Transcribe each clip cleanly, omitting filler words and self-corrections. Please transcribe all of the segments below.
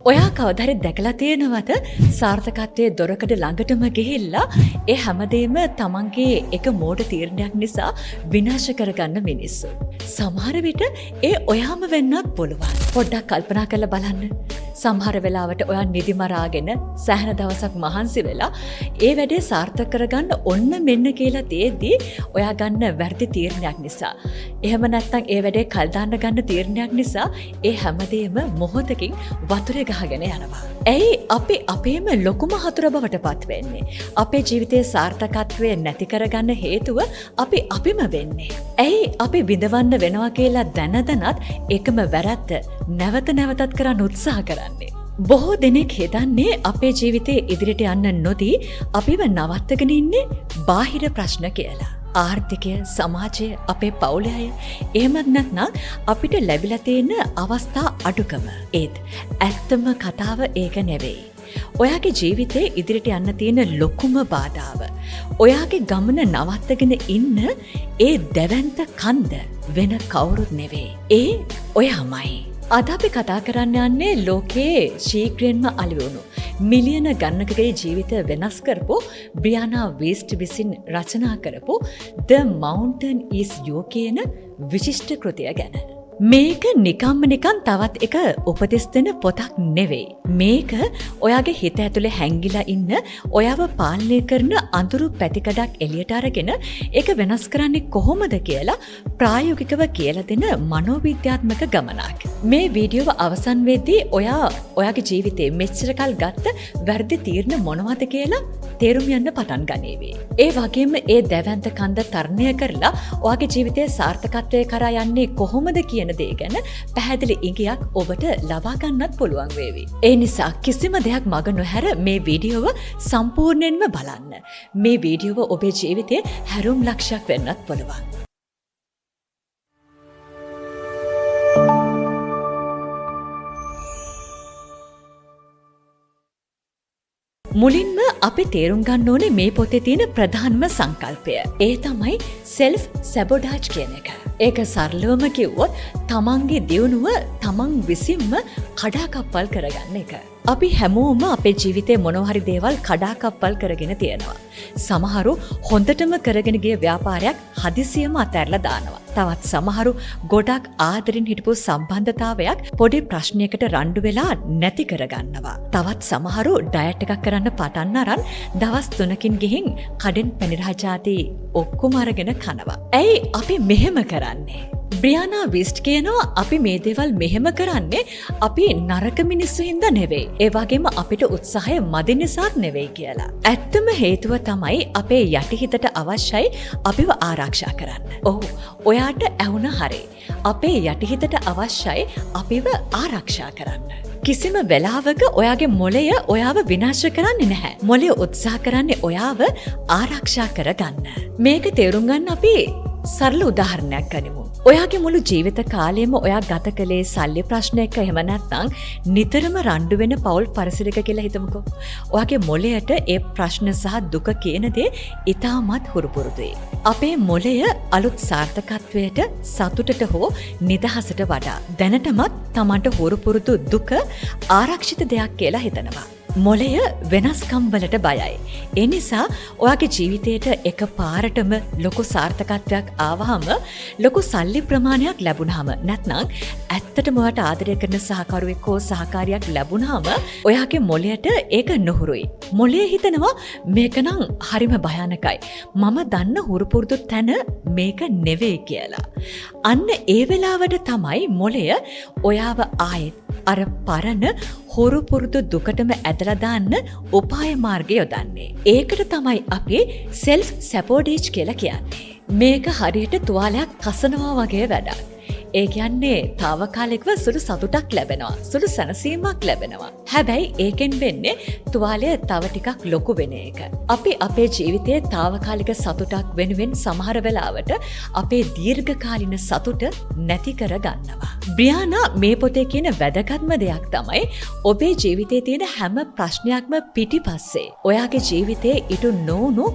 ඔයා කවදාහරි දැකලා තියෙනවද සාර්ථකත්වයේ දොරකඩ ළඟටම ගිහිල්ලා ඒ හැමදේම තමන්ගේ එක මෝඩ තීරණයක් නිසා විනාශ කරගන්න මිනිස්සු. සමහර විට ඒ ඔයාම වෙන්නත් පුළුවන්. පොඩ්ඩක් කල්පනා කරලා බලන්න. සමහර වෙලාවට ඔයා නිදි මරාගෙන සෑහෙන දවසක් මහන්සි වෙලා ඒ වැඩේ සාර්ථක කරගන්න ඔන්න මෙන්න කියලා තියෙද්දි ඔයා ගන්න වැරදි තීරණයක් නිසා එහෙම නැත්නම් ඒ වැඩේ කල් දාන්න ගන්න තීරණයක් නිසා ඒ හැමදේම මොහොතකින් වතුරේ ගහගෙන යනවා. ඇයි අපි අපේම ලොකුම හතුර බවට පත් වෙන්නේ? අපේ ජීවිතයේ සාර්ථකත්වය නැති කරගන්න හේතුව අපිම වෙන්නේ. ඇයි අපි විඳවන්න වෙනවා කියලා දැනදනත් එකම වැරද්ද නැවත නැවතත් කරන්න උත්සාහ කරන්නේ? බොහෝ දෙනෙක් හිතන්නේ අපේ ජීවිතයේ ඉදිරියට යන්න නොදී අපිව නවත්තගෙන ඉන්නේ බාහිර ප්‍රශ්න කියලා. ආර්ථිකය, සමාජය, අපේ පවුලේ අය, එහෙමත් නැත්නම් අපිට ලැබිලා තියෙන අවස්ථා අඩුකම. ඒත් ඇත්තම කතාව ඒක නෙවෙයි. ඔයාගේ ජීවිතේ ඉදිරියට යන්න තියෙන ලොකුම බාධාව ඔයාගේ ගමන නවත්තගෙන ඉන්න ඒ දැවැන්ත කන්ද වෙන කවුරුත් නෙවෙයි. ඒ ඔයාමයි. අද අපි කතා කරන්න යන්නේ ලෝකයේ ශීඝ්‍රයෙන්ම අලෙවුණු මිලියන ගණනකගේ ජීවිතය වෙනස් කරපු බ්‍රියානා වීස්ට් විසින් රචනා කරපු The Mountain is You කියන විශිෂ්ට කෘතිය ගැන. මේක නිකන් තවත් එක උපදෙස් දෙන පොතක් නෙවෙයි. මේක ඔයාගේ හිත ඇතුලේ හැංගිලා ඉන්න ඔයාව පාලනය කරන අඳුරු පැතිකඩක් එළියට අරගෙන ඒක වෙනස් කරන්නේ කොහොමද කියලා ප්‍රායෝගිකව කියලා දෙන මනෝවිද්‍යාත්මක ගමනක්. මේ වීඩියෝව අවසන් වෙද්දී ඔයාගේ ජීවිතේ මෙච්චර කල් ගත්ත වැරදි තීරණ මොනවද කියලා තේරුම් යන්න පටන් ගනීවි. ඒ වගේම ඒ දැවැන්ත කන්ද තරණය කරලා ඔයාගේ ජීවිතයේ සාර්ථකත්වයේ කරා යන්නේ කොහොමද කියන දේ ගැන පැහැදිලි ඉඟියක් ඔබට ලබා ගන්නත් පුළුවන් වේවි. ඒ නිසා කිසිම දෙයක් මග නොහැර මේ වීඩියෝව සම්පූර්ණයෙන්ම බලන්න. මේ වීඩියෝව ඔබේ ජීවිතේ හැරුම් ලක්ෂයක් වෙන්නත් පුළුවන්. මුලින්ම අපි තේරුම් ගන්න ඕනේ මේ පොතේ තියෙන ප්‍රධානම සංකල්පය. ඒ තමයි self sabotage කියන එක. ඒක සරලවම කිව්වොත් තමන්ගේ දියුණුව තමන් විසින්ම කඩාකප්පල් කරගන්න එක. අපි හැමෝම අපේ ජීවිතේ මොනවා හරි දේවල් කඩාකප්පල් කරගෙන තියෙනවා. සමහරු හොඳටම කරගෙන ගිය ව්‍යාපාරයක් හදිසියෙම අතහැරලා දානවා. තවත් සමහරු ගොඩක් ආදරෙන් හිටපු සම්බන්ධතාවයක් පොඩි ප්‍රශ්නයකට රණ්ඩු වෙලා නැති කරගන්නවා. තවත් සමහරු ඩයට් එකක් කරන්න පටන් අරන් දවස් 3කින් ගිහින් කඩෙන් පැණි රහජාති ඔක්කොම අරගෙන කනවා. ඇයි අපි මෙහෙම කරන්නේ? බ්‍රියානා වීස්ට් කියනවා අපි මේ දේවල් මෙහෙම කරන්නේ අපි නරක මිනිස්සු හින්දා නෙවෙයි. ඒ වගේම අපිට උත්සාහය මදි නිසාත් නෙවෙයි කියලා. ඇත්තම හේතුව තමයි අපේ යටිහිතට අවශ්‍යයි අපිව ආරක්ෂා කරන්න. ඔව්, ඔයාට ඇහුණ හරි. අපේ යටිහිතට අවශ්‍යයි අපිව ආරක්ෂා කරන්න. කිසිම වෙලාවක ඔයාගේ මොළය ඔයාව විනාශ කරන්නේ නැහැ. මොළය උත්සාහ කරන්නේ ඔයාව ආරක්ෂා කරගන්න. මේක තේරුම් ගන්න අපි සරල උදාහරණයක් ගනිමු. ඔයාගේ මුළු ජීවිත කාලයම ඔයා ගත කළේ සල්ලි ප්‍රශ්නයක එහෙම නැත්නම් නිතරම රණ්ඩු වෙන පෞල් පරිසරයක කියලා හිතමුකෝ. ඔයාගේ මොළයට ඒ ප්‍රශ්න සහ දුක කියන දේ ඉතාමත් හුරුපුරුදුයි. අපේ මොළය අලුත් සාර්ථකත්වයට, සතුටට හෝ නිදහසට වඩා දැනටමත් Tamanට හුරුපුරුදු දුක ආරක්ෂිත දෙයක් කියලා හිතනවා. මොළය වෙනස්කම් වලට බයයි. ඒ නිසා ඔයාගේ ජීවිතේට එක පාරටම ලොකු සාර්ථකත්වයක් ආවහම, ලොකු සල්ලි ප්‍රමාණයක් ලැබුණාම, නැත්නම් ඇත්තටම ඔයාට ආදරය කරන සහකරුවෙක් හෝ සහකාරියක් ලැබුණාම ඔයාගේ මොළයට ඒක නොහුරුයි. මොළය හිතනවා මේක නම් හරිම භයානකයි. මම දන්න හුරුපුරුදු තැන මේක නෙවෙයි කියලා. අන්න ඒ වෙලාවට තමයි මොළය ඔයාව ආයෙත් අර පරණ හොරු පුරුදු දුකටම ඇදලා දාන්න උපාය මාර්ගය යොදන්නේ. ඒකට තමයි අපි self sabotage කියලා කියන්නේ. මේක හරියට තුවාලයක් කසනවා වගේ වැඩක්. ඒ කියන්නේ తాවකාලිකව සුළු සතුටක් ලැබෙනවා. සුළු සැනසීමක් ලැබෙනවා. හැබැයි ඒකෙන් වෙන්නේ තුවාලය තව ටිකක් ලොකු වෙන එක. අපි අපේ ජීවිතයේ తాවකාලික සතුටක් වෙනුවෙන් සමහර වෙලාවට අපේ දීර්ඝකාලීන සතුට නැති කර ගන්නවා. බ්‍රියානා මේ පොතේ කියන වැදගත්ම දෙයක් තමයි ඔබේ ජීවිතයේ තියෙන හැම ප්‍රශ්නයක්ම පිටිපස්සේ ඔයාගේ ජීවිතයේ ඉටු නොවුණු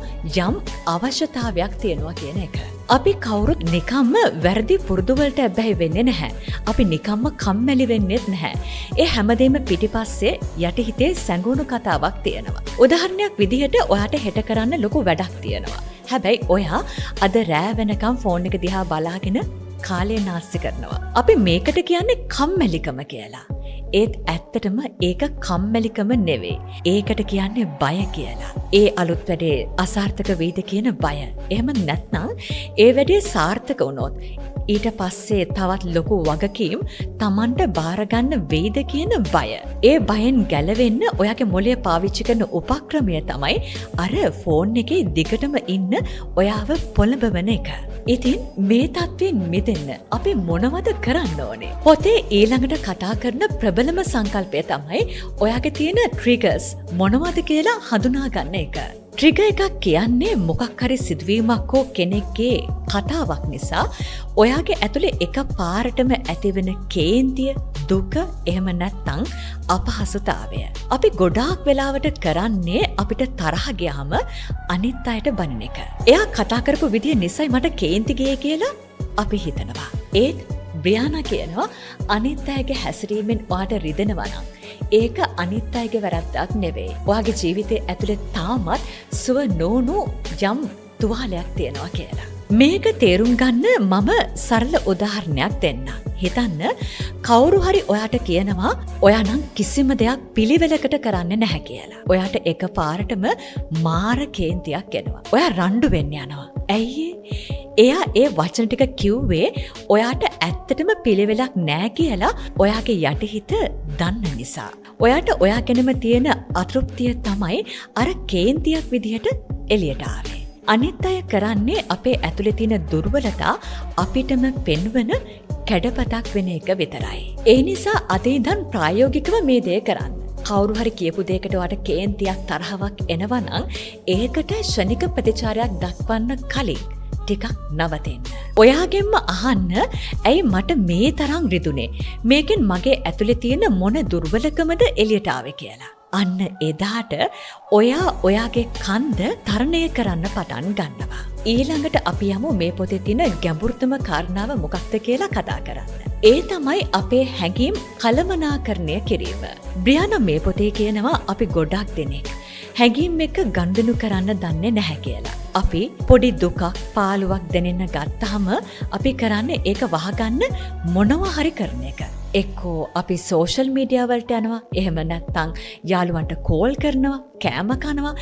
යම් අවශ්‍යතාවයක් තියෙනවා කියන එක. අපි කවුරුත් නිකම්ම වැරදි පුරුදුවලට ඇබ්බැහි වෙන්නේ නැහැ. අපි නිකම්ම කම්මැලි වෙන්නෙත් නැහැ. ඒ හැමදේම පිටිපස්සේ යටිහිතේ සැඟවුණු කතාවක් තියෙනවා. උදාහරණයක් විදිහට ඔයාට හෙට කරන්න ලොකු වැඩක් තියෙනවා. හැබැයි ඔයා අද රෑ වෙනකම් ෆෝන් එක දිහා බලාගෙන කාලය නාස්ති කරනවා. අපි මේකට කියන්නේ කම්මැලිකම කියලා. ඒත් ඇත්තටම ඒක කම්මැලිකම නෙවෙයි. ඒකට කියන්නේ බය කියලා. ඒ අලුත් වැඩේ අසාර්ථක වෙයිද කියන බය. එහෙම නැත්නම් ඒ වැඩේ සාර්ථක වුණොත් ඊට පස්සේ තවත් ලොකු වගකීම් Tamanට බාරගන්න වෙයිද කියන බය. ඒ බයෙන් ගැලවෙන්න ඔයාගේ මොළය පාවිච්චි කරන උපක්‍රමය තමයි අර ෆෝන් එකේ දිගටම ඉන්න ඔයාව පොළඹවන එක. ඉතින් මේ තත්ත්වයෙන් මිදෙන්න අපි මොනවද කරන්න ඕනේ? පොතේ ඊළඟට කතා කරන ප්‍රබලම සංකල්පය තමයි ඔයාගේ තියෙන ට්‍රිගර්ස් මොනවද කියලා හඳුනා ගන්න එක. ට්‍රිගර් එකක් කියන්නේ මොකක් හරි සිදුවීමක් හෝ කෙනෙක්ගේ කතාවක් නිසා ඔයාගේ ඇතුලේ එක පාරටම ඇතිවෙන කේන්තිය, දුක, එහෙම නැත්නම් අපහසුතාවය. අපි ගොඩාක් වෙලාවට කරන්නේ අපිට තරහ ගියාම අනිත් අයට බනින එක. එයා කතා කරපු විදිය නිසයි මට කේන්ති ගියේ කියලා අපි හිතනවා. ඒත් බ්‍රියානා කියනවා අනිත් අයගේ හැසිරීමෙන් ඔයාට රිදෙනවා නම් ඒක අනිත් අයගේ වැරද්දක් නෙවෙයි. ඔයාගේ ජීවිතේ ඇතුලේ තාමත් සුව නොවුණු යම් තුවාලයක් තියෙනවා කියලා. මේක තේරුම් ගන්න මම සරල උදාහරණයක් දෙන්නම්. හිතන්න කවුරු හරි ඔයාට කියනවා ඔයා නම් කිසිම දෙයක් පිළිවෙලකට කරන්නේ නැහැ කියලා. ඔයාට එකපාරටම මාර කේන්තියක් එනවා. ඔයා රණ්ඩු වෙන්න යනවා. ඇයි එයා ඒ වචන ටික කිව්වේ ඔයාට ඇත්තටම පිළිවෙලක් නෑ කියලා ඔයාගේ යටිහිත දන්න නිසා. ඔයාට ඔයා ගැනම තියෙන අතෘප්තිය තමයි අර කේන්තියක් විදිහට එළියට ආවේ. අනිත් අය කරන්නේ අපේ ඇතුලේ තියෙන දුර්වලතා අපිටම පෙන්වන කැඩපතක් වෙන එක විතරයි. ඒ නිසා අද ඉඳන් ප්‍රායෝගිකව මේ දේ කරන්න. කවුරු හරි කියපු දෙයකට ඔයාට කේන්තියක් තරහවක් එනවා නම් ඒකට ශනික ප්‍රතිචාරයක් දක්වන්න කලින් ටිකක් නවතින්න. ඔයාගෙන්ම අහන්න ඇයි මට මේ තරම් රිදුනේ? මේකෙන් මගේ ඇතුලේ තියෙන මොන දුර්වලකමද එළියට ආවේ කියලා. අන්න එදාට ඔයා ඔයාගේ කන්ද තරණය කරන්න පටන් ගන්නවා. ඊළඟට අපි යමු මේ පොතේ තියෙන ගැඹුරුතම කාරණාව මොකක්ද කියලා කතා කරන්න. ඒ තමයි අපේ හැඟීම් කළමනාකරණය කිරීම. බ්‍රියානා මේ පොතේ කියනවා අපි ගොඩක් දෙනෙක් හැඟීම් එක ගනුදෙනු කරන්න දන්නේ නැහැ කියලා. අපි පොඩි දුකක් පාළුවක් දැනෙන්න ගත්තාම අපි කරන්නේ ඒක වහගන්න මොනවා හරි කරන එක. එක්කෝ අපි සෝෂල් මීඩියා වලට යනවා, එහෙම නැත්නම් යාළුවන්ට කෝල් කරනවා, කෑම කනවා,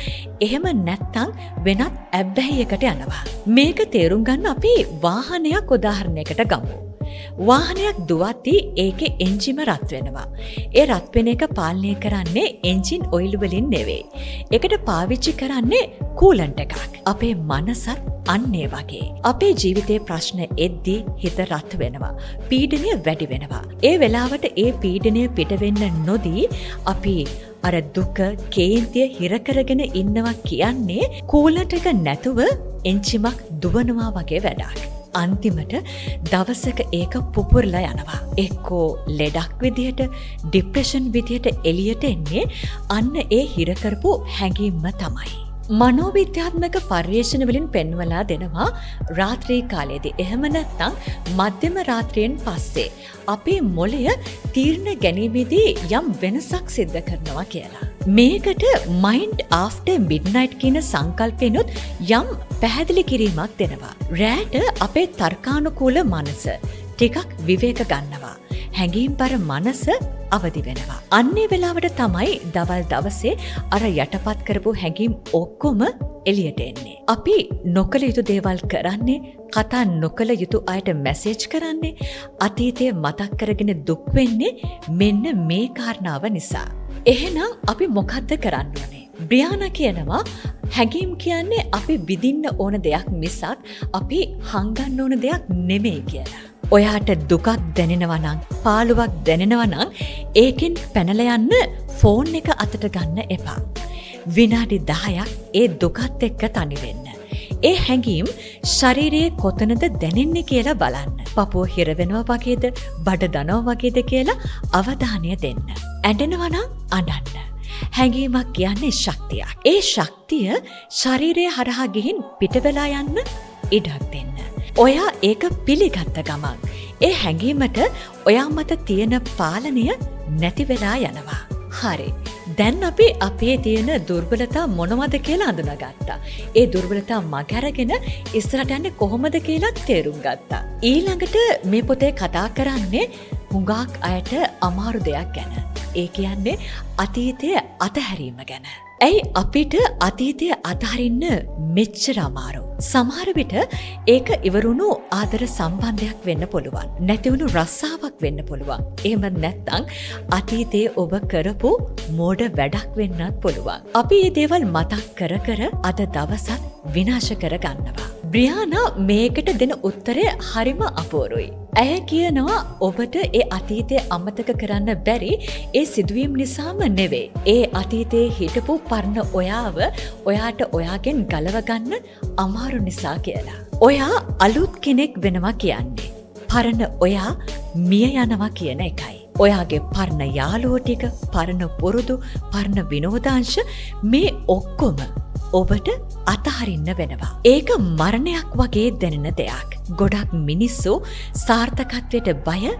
එහෙම නැත්නම් වෙනත් ඇබ්බැහියකට යනවා. මේක තේරුම් ගන්න අපි වාහනයක් උදාහරණයකට ගමු. වාහනයක් දුවද්දී ඒකේ එන්ජිම රත් වෙනවා. ඒ රත් වෙන එක පාලනය කරන්නේ එන්ජින් ඔයිල් වලින් නෙවෙයි. ඒකට පාවිච්චි කරන්නේ කූලන්ට් එකක්. අපේ මනසත් අන්න ඒ වගේ. අපේ ජීවිතේ ප්‍රශ්න එද්දී හිත රත් වෙනවා. පීඩනය වැඩි වෙනවා. ඒ වෙලාවට ඒ පීඩනය පිට වෙන්න නොදී අපි අර දුක, කේන්තිය හිර කරගෙන ඉන්නවා කියන්නේ කූලන්ට් එක නැතුව එන්ජිමක් දුවනවා වගේ වැඩක්. අන්තිමට දවසක ඒක පුපුරලා යනවා. එක්කෝ ලෙඩක් විදිහට, ડિප්‍රෙෂන් විදිහට එළියට එන්නේ අන්න ඒ හිර කරපු හැඟීම්ම තමයි. මනෝවිද්‍යාත්මක පර්යේෂණ වලින් පෙන්වලා දෙනවා රාත්‍රී කාලයේදී එහෙම නැත්නම් මධ්‍යම රාත්‍රියෙන් පස්සේ අපේ මොළය තීරණ ගැනීමේදී යම් වෙනසක් සිද්ධ කරනවා කියලා. මේකට මයින්ඩ් ආෆ්ටර් මිඩ්නයිට් කියන සංකල්පෙනුත් යම් පැහැදිලි කිරීමක් දෙනවා. රැට අපේ තර්කානුකූල මනස ටිකක් විවේක ගන්නවා. හැඟීම්බර මනස අවදි වෙනවා. අන්නේ වෙලාවට තමයි දවල් දවසේ අර යටපත් කරපු හැඟීම් ඔක්කොම එළියට එන්නේ. අපි නොකළ යුතු දේවල් කරන්නේ, කතා නොකළ යුතු අයට මැසේජ් කරන්නේ, අතීතය මතක් කරගෙන දුක් වෙන්නේ මෙන්න මේ කාරණාව නිසා. එහෙනම් අපි මොකද්ද කරන්න ඕනේ? බ්‍රියානා කියනවා හැඟීම් කියන්නේ අපි විඳින්න ඕන දෙයක් මිසක් අපි හංගන්න ඕන දෙයක් නෙමෙයි කියලා. ඔයාට දුකක් දැනෙනවා නම්, පාළුවක් දැනෙනවා නම් ඒකෙන් පැනලා යන්න ෆෝන් එක අතට ගන්න එපා. විනාඩි 10ක් ඒ දුකත් එක්ක තනි වෙන්න. ඒ හැඟීම් ශරීරයේ කොතනද දැනෙන්නේ කියලා බලන්න. පපුව හිර වෙනවා වගේද, බඩ දනවා වගේද කියලා අවධානය දෙන්න. ඇඬෙනවා නම් අඬන්න. හැඟීමක් කියන්නේ ශක්තියක්. ඒ ශක්තිය ශරීරය හරහා ගිහින් පිට වෙලා යන්න ඉඩක් දෙන්න. ඔයා ඒක පිළිගත්ත ගමන් ඒ හැඟීමට ඔයා මත තියෙන පාලනය නැති වෙලා යනවා. හරි. දැන් අපි අපේ තියෙන දුර්වලතා මොනවද කියලා අඳුනගත්තා. ඒ දුර්වලතා මගහැරගෙන ඉස්සරහට යන්නේ කොහොමද කියලා තේරුම් ගත්තා. ඊළඟට මේ පොතේ කතා කරන්නේ හුඟක් අයට අමාරු දෙයක් ගැන. ඒ කියන්නේ අතීතයේ අතහැරීම ගැන. ඇයි අපිට අතීතයේ අතහරින්න මෙච්චර අමාරු? සමහර විට ඒක ඉවරුණු ආදර සම්බන්ධයක් වෙන්න පුළුවන්. නැතිවුණු රස්සාවක් වෙන්න පුළුවන්. එහෙම නැත්නම් අතීතයේ ඔබ කරපු මෝඩ වැඩක් වෙන්නත් පුළුවන්. අපි මේ දේවල් මතක් කර කර අද දවසත් විනාශ කර ගන්නවා. බ්‍රියානා මේකට දෙන උත්තරය හරිම අපූරුයි. ඇය කියනවා ඔබට ඒ අතීතය අමතක කරන්න බැරි ඒ සිදුවීම් නිසාම නෙවෙයි. ඒ අතීතයේ හිටපු පරණ ඔයාව ඔයාට ඔයාගෙන් ගලවගන්න අමාරු නිසා කියලා. ඔයා අලුත් කෙනෙක් වෙනවා කියන්නේ. පරණ ඔයා මිය යනවා කියන එකයි. ඔයාගේ පරණ යාළුවෝ ටික, පරණ පුරුදු, පරණ විනෝදාංශ මේ ඔක්කොම ඔබට අතහරින්න වෙනවා. ඒක මරණයක් වගේ දැනෙන දෙයක්. ගොඩක් මිනිස්සු සාර්ථකත්වයට බය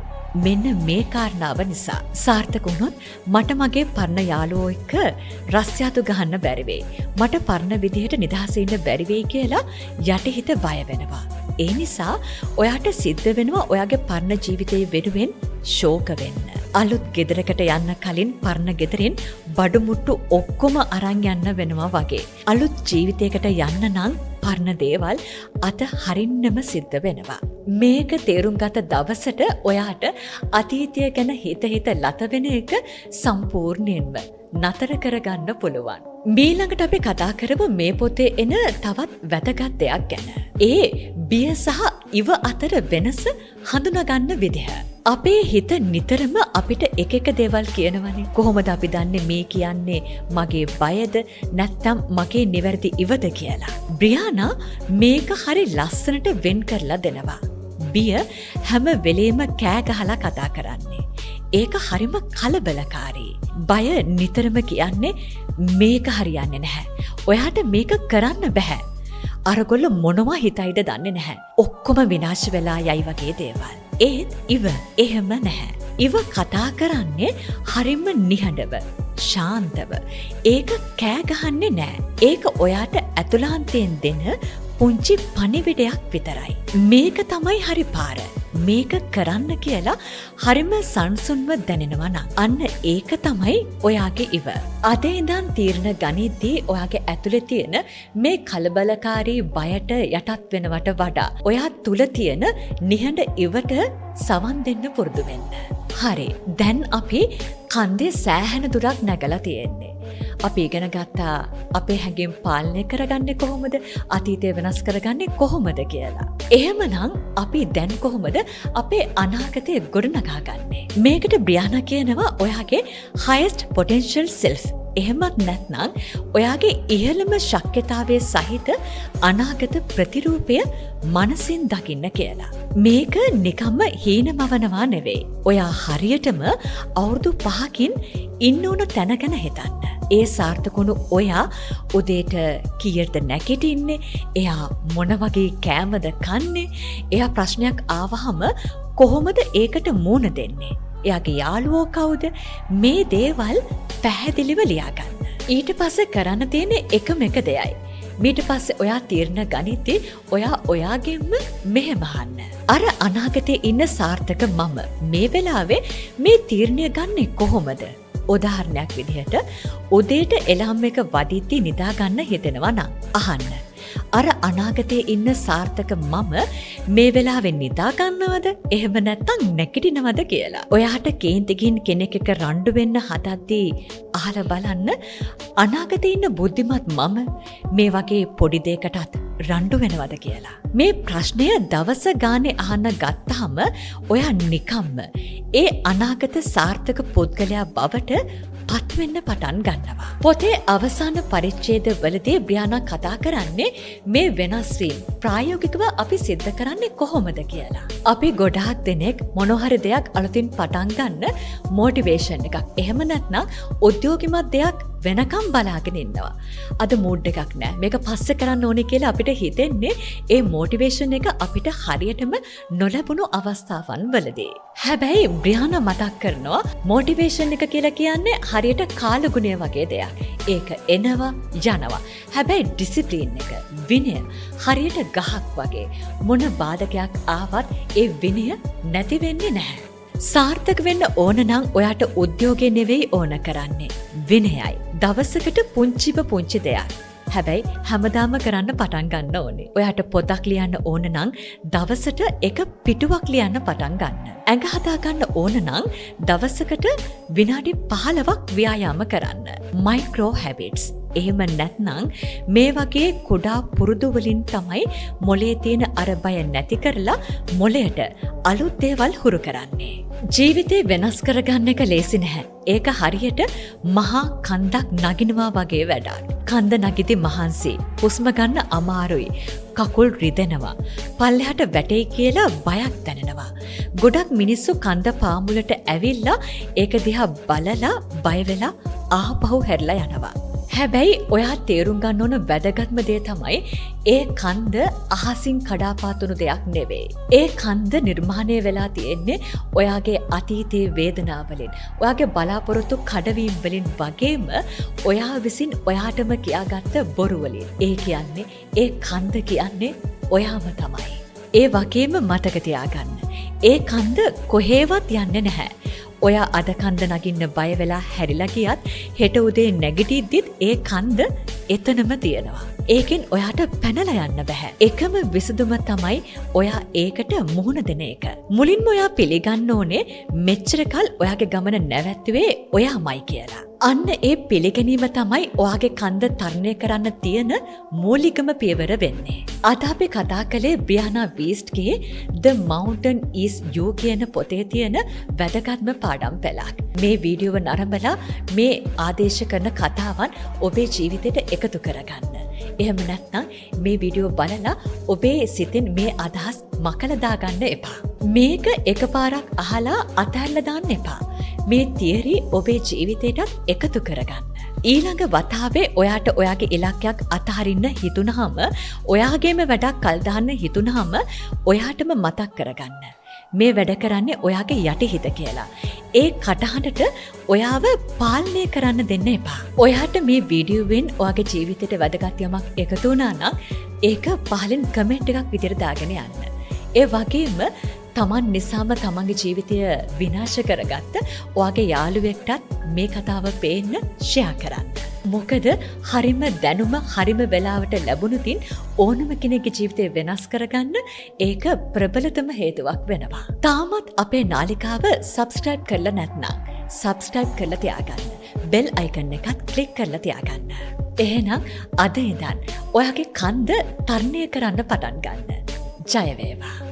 මෙන්න මේ කාරණාව නිසා. සාර්ථක වුණොත් මට මගේ පරණ යාළුවෝ එක්ක රස්යාතු ගහන්න බැරි වෙයි. මට පරණ විදිහට නිදහසේ ඉන්න බැරි වෙයි කියලා යටිහිත බය වෙනවා. ඒ නිසා ඔයාට සිද්ධ වෙනවා ඔයාගේ පරණ ජීවිතයේ වෙනුවෙන් ශෝක වෙන්න. අලුත් ගෙදරකට යන්න කලින් පරණ ගෙදරින් බඩුමුට්ටු ඔක්කොම අරන් යන්න වෙනවා වගේ. අලුත් ජීවිතයකට යන්න නම් පරණ දේවල් අත හරින්නම සිද්ධ වෙනවා. මේක තේරුම් ගත දවසට ඔයාට අතීතය ගැන හිත ලත වෙන එක සම්පූර්ණයෙන්ම නතර කරගන්න පුළුවන්. මීළඟට අපි කතා කරමු මේ පොතේ එන තවත් වැදගත් දෙයක් ගැන. ඒ බිය සහ ඉව අතර වෙනස හඳුනගන්න විදිහ. අපේ හිත නිතරම අපිට එක දේවල් කියනවනේ. කොහොමද අපි දන්නේ මේ කියන්නේ මගේ බයද නැත්නම් මගේ නිවැරදි ඉවද කියලා? බ්‍රියානා මේක හරි ලස්සනට වෙන් කරලා දෙනවා. බිය හැම වෙලේම කෑ ගහලා කතා කරන්නේ. ඒක හරිම කලබලකාරී. බය නිතරම කියන්නේ මේක හරියන්නේ නැහැ. ඔයාට මේක කරන්න බෑ. අරගොල්ල මොනවා හිතයිද දන්නේ නැහැ. ඔක්කොම විනාශ වෙලා යයි වගේ දේවල්. ඒත් ඉව එහෙම නැහැ. ඉව කතා කරන්නේ හරිම නිහඬව, ශාන්තව. ඒක කෑ ගහන්නේ නෑ. ඒක ඔයාට ඇතුළාන්තයෙන් දෙන පුංචි පණිවිඩයක් විතරයි. මේක තමයි හරි පාර. මේක කරන්න කියලා හරිම සංසුන්ව දැනෙනවා නම් අන්න ඒක තමයි ඔයාගේ ඉව. අද ඉඳන් තීරණ ගනිද්දී ඔයාගේ ඇතුලේ තියෙන මේ කලබලකාරී බයට යටත් වෙනවට වඩා ඔයා තුල තියෙන නිහඬ ඉවට සවන් දෙන්න පුරුදු වෙන්න. හරි. දැන් අපි කන්දේ සෑහෙන දුරක් නැගලා තියෙන්නේ. අපි ඉගෙන ගත්තා අපේ හැඟීම් පාලනය කරගන්නේ කොහොමද? අතීතය වෙනස් කරගන්නේ කොහොමද කියලා. එහෙමනම් අපි දැන් කොහොමද අපේ අනාගතය ගොඩනගා ගන්නේ? මේකට බ්‍රියානා කියනවා ඔයාගේ highest potential self. එහෙමත් නැත්නම් ඔයාගේ ඉහළම ශක්්‍යතාවය සහිත අනාගත ප්‍රතිරූපය මනසින් දකින්න කියලා. මේක නිකම්ම හීනමවනවා නෙවෙයි. ඔයා හරියටම අවුරුදු 5කින් ඉන්න ඕන තැන ගැන හිතන්න. ඒ සාර්ථකුණු ඔයා උදේට කීයටද නැගිටින්නේ? එයා මොන වගේ කෑමද කන්නේ? එයා ප්‍රශ්නයක් ආවහම කොහොමද ඒකට මුහුණ දෙන්නේ? එයාගේ යාළුවෝ කවුද? මේ දේවල් පැහැදිලිව ලියාගන්න. ඊට පස්සේ කරන්න තියෙන එකම එක දෙයයි. ඊට පස්සේ ඔයා තීරණ ගනිද්දී ඔයා ඔයාගෙන්ම මෙහෙම අහන්න. අර අනාගතේ ඉන්න සාර්ථක මම මේ වෙලාවේ මේ තීරණය ගන්නෙ කොහොමද? උදාහරණයක් විදිහට උදේට එළාම් එක වදිද්දී නිදා ගන්න හිතෙනවා නම් අහන්න. අර අනාගතේ ඉන්න සාර්ථක මම මේ වෙලාවෙන් නිදා ගන්නවද? එහෙම නැත්නම් නැගිටිනවද කියලා. ඔයාට කේන්තිකින් කෙනෙක් එක්ක රණ්ඩු වෙන්න හදද්දී අහලා බලන්න අනාගතේ ඉන්න බුද්ධිමත් මම මේ වගේ පොඩි දෙයකටත් රණ්ඩු වෙනවද කියලා. මේ ප්‍රශ්නය දවස ගානේ අහන්න ගත්තාම ඔයා නිකම්ම ඒ අනාගත සාර්ථක පුද්ගලයා බවට පත් වෙන්න පටන් ගන්නවා. පොතේ අවසාන පරිච්ඡේද වලදී බ්‍රියානා කතා කරන්නේ මේ වෙනස් වීම ප්‍රායෝගිකව අපි සිද්ධ කරන්නේ කොහොමද කියලා. අපි ගොඩාක් දෙනෙක් මොනෝහරි දෙයක් අලුතින් පටන් ගන්න මොටිවේෂන් එකක්. එහෙම නැත්නම් උද්‍යෝගිමත් දෙයක් වෙනකම් බලාගෙන ඉන්නවා. අද මූඩ් එකක් නැහැ. මේක පස්සේ කරන්න ඕනේ කියලා අපිට හිතෙන්නේ ඒ මොටිවේෂන් එක අපිට හරියටම නොලැබුණු අවස්ථාවන් වලදී. හැබැයි බ්‍රියානා මතක් කරනවා මොටිවේෂන් එක කියලා කියන්නේ හරියට කාලගුණය වගේ දෙයක්. ඒක එනවා යනවා. හැබැයි ඩිසිප්ලින් එක විනය හරියට ගහක් වගේ මොන බාධකයක් ආවත් ඒ විනය නැති වෙන්නේ නැහැ. සාර්ථක වෙන්න ඕන නම් ඔයාට උද්‍යෝගය නෙවෙයි ඕන කරන්නේ. විනයයි. දවසකට පුංචිම පුංචි දෙයක්. හැබැයි හැමදාම කරන්න පටන් ගන්න ඕනේ. ඔයාට පොතක් ලියන්න ඕන නම් දවසට එක පිටුවක් ලියන්න පටන් ගන්න. ඇඟ හදා ගන්න ඕන නම් දවසකට විනාඩි 15ක් ව්‍යායාම කරන්න. Micro habits. එහෙම නැත්නම් මේ වගේ කුඩා පුරුදු වලින් තමයි මොලේ තියෙන අර බය නැති කරලා මොලයට අලුත් දේවල් හුරු කරන්නේ. ජීවිතේ වෙනස් කරගන්න එක ලේසි නැහැ. ඒක හරියට මහා කන්දක් නගිනවා වගේ වැඩක්. කන්ද නගිති මහන්සි. හුස්ම ගන්න අමාරුයි. කකුල් රිදෙනවා. පල්ලෙහාට වැටෙයි කියලා බයක් දැනෙනවා. ගොඩක් මිනිස්සු කන්ද පාමුලට ඇවිල්ලා ඒක දිහා බලලා බය වෙලා ආපහු හැරිලා යනවා. හැබැයි ඔයා තේරුම් ගන්න ඕන වැදගත්ම දේ තමයි ඒ කන්ද අහසින් කඩාපාතුණු දෙයක් නෙවෙයි. ඒ කන්ද නිර්මාණය වෙලා තියෙන්නේ ඔයාගේ අතීතයේ වේදනාවලින්, ඔයාගේ බලාපොරොත්තු කඩවීම් වලින් වගේම ඔයා විසින් ඔයාටම කියාගත්ත බොරු වලින්. ඒ කියන්නේ ඒ කන්ද කියන්නේ ඔයාම තමයි. ඒ වගේම මතක තියාගන්න. ඒ කන්ද කොහේවත් යන්නේ නැහැ. ඔයා අද කන්ද නගින්න බය වෙලා හැරිලා ගියත් හෙට උදේ නැගිටිද්දිත් ඒ කන්ද එතනම තියෙනවා. ඒකෙන් ඔයාට පැනලා යන්න බෑ. එකම විසඳුම තමයි ඔයා ඒකට මුහුණ දෙන එක. මුලින්ම ඔයා පිළිගන්න ඕනේ මෙච්චර කල් ඔයාගේ ගමන නැවැත්තුවේ ඔයාමයි කියලා. අන්න ඒ පිළිගැනීම තමයි ඔයාගේ කන්ද තරණය කරන්න තියෙන මූලිකම පියවර වෙන්නේ. අද අපි කතා කළේ බ්‍රියානා වීස්ට්ගේ The Mountain is You කියන පොතේ තියෙන වැදගත්ම පාඩම් පෙළක්. මේ වීඩියෝව නරඹලා මේ ආදේශ කරන කතාවන් ඔබේ ජීවිතයට එකතු කරගන්න. එහෙම නැත්නම් මේ වීඩියෝ බලලා ඔබේ සිතෙන් මේ අදහස් මකලා දාගන්න එපා. මේක එකපාරක් අහලා අතහැරලා දාන්න එපා. මේ තියරි ඔබේ ජීවිතයටත් එකතු කරගන්න. ඊළඟ වතාවේ ඔයාට ඔයාගේ ඉලක්කයක් අතහරින්න හිතුනහම, ඔයාගේම වැඩක් කල් දාන්න හිතුනහම ඔයාටම මතක් කරගන්න. මේ වැඩ කරන්නේ ඔයාගේ යටිහිත කියලා. ඒ කටහඬට ඔයාව පාලනය කරන්න දෙන්න එපා. ඔයාට මේ වීඩියෝවෙන් ඔයාගේ ජීවිතයට වැදගත් යමක් එකතු වුණා නම් ඒක පහලින් කමෙන්ට් එකක් විදිහට දාගෙන යන්න. ඒ වගේම තමන් නිසාම තමන්ගේ ජීවිතය විනාශ කරගත්ත ඔයාගේ යාළුවෙක්ටත් මේ කතාව පේන්න ෂෙයා කරන්න. මොකද හරිම දැනුම හරිම වෙලාවට ලැබුණුතින් ඕනම කෙනෙක්ගේ ජීවිතය වෙනස් කරගන්න ඒක ප්‍රබලතම හේතුවක් වෙනවා. තාමත් අපේ නාලිකාව සබ්ස්ක්‍රයිබ් කරලා නැත්නම් සබ්ස්ක්‍රයිබ් කරලා තියාගන්න. බෙල් අයිකන් එකත් ක්ලික් කරලා තියාගන්න. එහෙනම් අද ඉඳන් ඔයාගේ කන්ද තරණය කරන්න පටන් ගන්න. ජය වේවා.